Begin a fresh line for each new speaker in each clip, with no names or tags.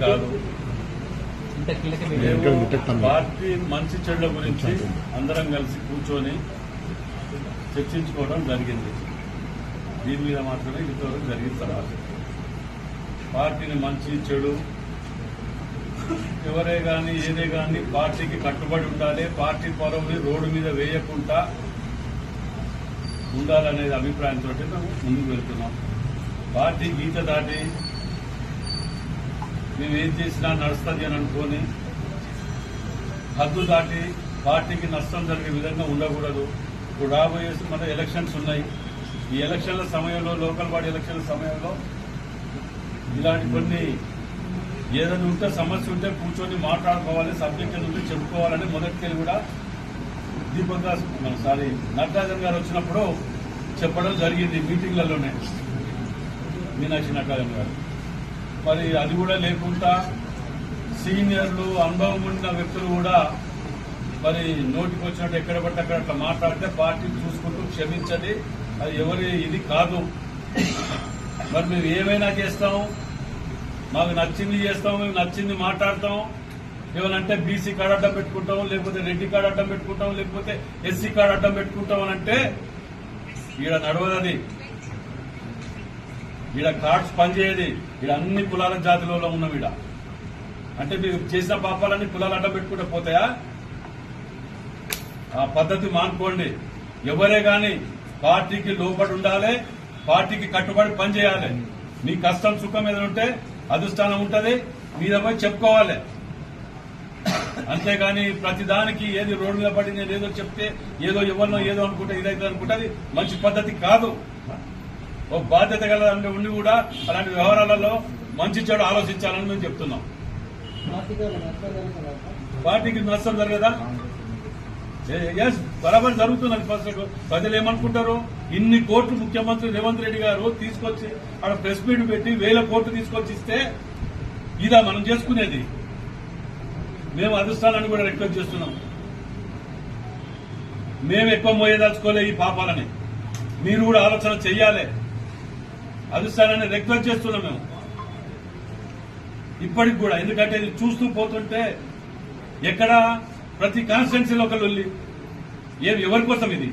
కాదు. పార్టీ మంచి చెడ్ల గురించి అందరం కలిసి కూర్చొని చర్చించుకోవడం జరిగింది. దీని మీద మాత్రమే ఇంతవరకు జరిగిన తర్వాత పార్టీని మంచి చెడు ఎవరే కానీ ఏదే కానీ పార్టీకి కట్టుబడి ఉండాలి, పార్టీ పరువుని రోడ్డు మీద వేయకుండా ఉండాలనే అభిప్రాయంతో మేము ముందుకు వెళ్తున్నాం. పార్టీ గీత దాటి మేము ఏం చేసినా నడుస్తుంది అని అనుకొని హద్దు దాటి పార్టీకి నష్టం జరిగే విధంగా ఉండకూడదు. ఇప్పుడు రాబోయే మన ఎలక్షన్స్ ఉన్నాయి. ఈ ఎలక్షన్ల సమయంలో, లోకల్ బాడీ ఎలక్షన్ల సమయంలో ఇలాంటి కొన్ని ఏదైనా ఉంటే సమస్య ఉంటే కూర్చొని మాట్లాడుకోవాలి, సబ్జెక్ట్ ఉంటే చెప్పుకోవాలని మొదటికెళ్ళి కూడా దీపక్ దాస్ నటరాజన్ గారు వచ్చినప్పుడు చెప్పడం జరిగింది మీటింగ్లలోనే, మీనాక్షి నటరాజన్ గారు. మరి అది కూడా లేకుండా సీనియర్లు, అనుభవం ఉన్న వ్యక్తులు కూడా మరి నోటికి వచ్చినట్టు ఎక్కడ పడితే అక్కడ అట్లా మాట్లాడితే పార్టీ చూసుకుంటూ క్షమించండి, అది ఎవరి ఇది కాదు. మరి మేము ఏమైనా చేస్తాం, మాకు నచ్చింది చేస్తాం, మేము నచ్చింది మాట్లాడతాం. ఏమనంటే బీసీ కార్డు అడ్డం పెట్టుకుంటాం, లేకపోతే రెడ్డి కార్డు అడ్డం పెట్టుకుంటాం, లేకపోతే ఎస్సీ కార్డు అడ్డం పెట్టుకుంటాం అని అంటే ఈడ నడవదది. ఈడ కార్డ్స్ పనిచేయది. ఈడ అన్ని కులాల జాతిలో ఉన్నాం. ఈడ అంటే మీరు చేసిన పాపాలన్నీ కులాలు అడ్డం పెట్టుకుంటే పోతాయా? ఆ పద్ధతి మానుకోండి. ఎవరే గాని పార్టీకి లోబడి ఉండాలి, పార్టీకి కట్టుబడి పనిచేయాలి. మీ కష్టం సుఖం ఏదైనా ఉంటే అధిష్టానం ఉంటది, మీద పోయి చెప్పుకోవాలి. అంతేగాని ప్రతిదానికి ఏది రోడ్డు మీద పడి నేను ఏదో చెప్తే ఏదో ఎవరినో ఏదో అనుకుంటే ఇదైతే అనుకుంటే అది మంచి పద్ధతి కాదు. ఒక బాధ్యత గల ఉండి కూడా అలాంటి వ్యవహారాలలో మంచి చెడు ఆలోచించాలని మేము చెప్తున్నాం. పార్టీకి నష్టం జరగదా? ఎస్, బరాబర్ జరుగుతున్నది. ప్రజలు ఏమనుకుంటారు, ఇన్ని కోట్లు ముఖ్యమంత్రి రేవంత్ రెడ్డి గారు తీసుకొచ్చి అక్కడ ప్రెస్ మీట్ పెట్టి 1000 కోట్లు తీసుకొచ్చి ఇస్తే ఇదా మనం చేసుకునేది? మేము అధిష్టానాన్ని కూడా రిక్వెస్ట్ చేస్తున్నాం. మేము ఎక్కువ మోయదలుచుకోలే ఈ పాపాలని, మీరు కూడా ఆలోచన చెయ్యాలి. అధిష్టానాన్ని రిక్వెస్ట్ చేస్తున్నాం మేము ఇప్పటికి కూడా. ఎందుకంటే ఇది చూస్తూ పోతుంటే ఎక్కడ ప్రతి కాన్స్టిట్యున్సీలో ఒకళ్ళు వెళ్ళి ఎవరి కోసం ఇది?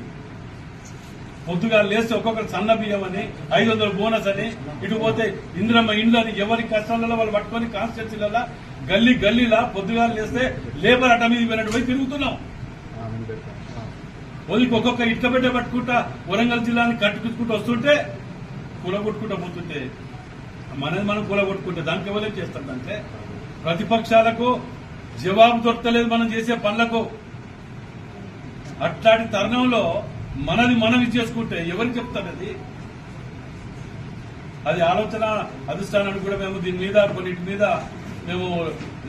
పొద్దుగా లేస్తే ఒక్కొక్కరు సన్న బియ్యం అని, 500 బోనస్ అని, ఇటు పోతే ఇంద్రమ్మ ఇండ్లు అని, ఎవరి కష్టాలలో వాళ్ళు పట్టుకొని కాన్స్టిట్యున్సీలలో గల్లీ గల్లీలా పొద్దుగా లేస్తే లేబర్ అడ్డ మీద పోయినట్టు పోయి తిరుగుతున్నాం. ఒదికి ఒక్కొక్క ఇట్ల పెట్టే పట్టుకుంటా వరంగల్ జిల్లాని కట్టుకుంటూ వస్తుంటే కూలగొట్టుకుంటూ పోతుంటే మనది మనం కూలగొట్టుకుంటే దానికి ఎవరేం చేస్తారంటే ప్రతిపక్షాలకు జవాబు దొరకలేదు మనం చేసే పనులకు. అట్లాంటి తరుణంలో మనది మనం చేసుకుంటే ఎవరికి చెప్తారు? అది ఆలోచన అధిష్టానానికి కూడా మేము దీని మీద కొన్నిటి మీద మేము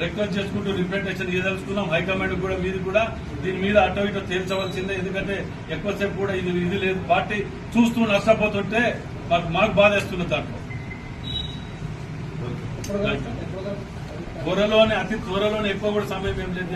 రిక్వెస్ట్ చేసుకుంటూ రిప్రజెంటేషన్ ఇవ్వదలుచుకున్నాం. హైకమాండ్ కూడా మీరు కూడా దీని మీద అటో ఇటో తేల్చవలసిందే. ఎందుకంటే ఎక్కువసేపు కూడా ఇది లేదు. పార్టీ చూస్తూ నష్టపోతుంటే మాకు బాధేస్తున్నది. దాంట్లో త్వరలోనే, అతి త్వరలోనే, ఎక్కువ కూడా సమయం ఏం లేదు.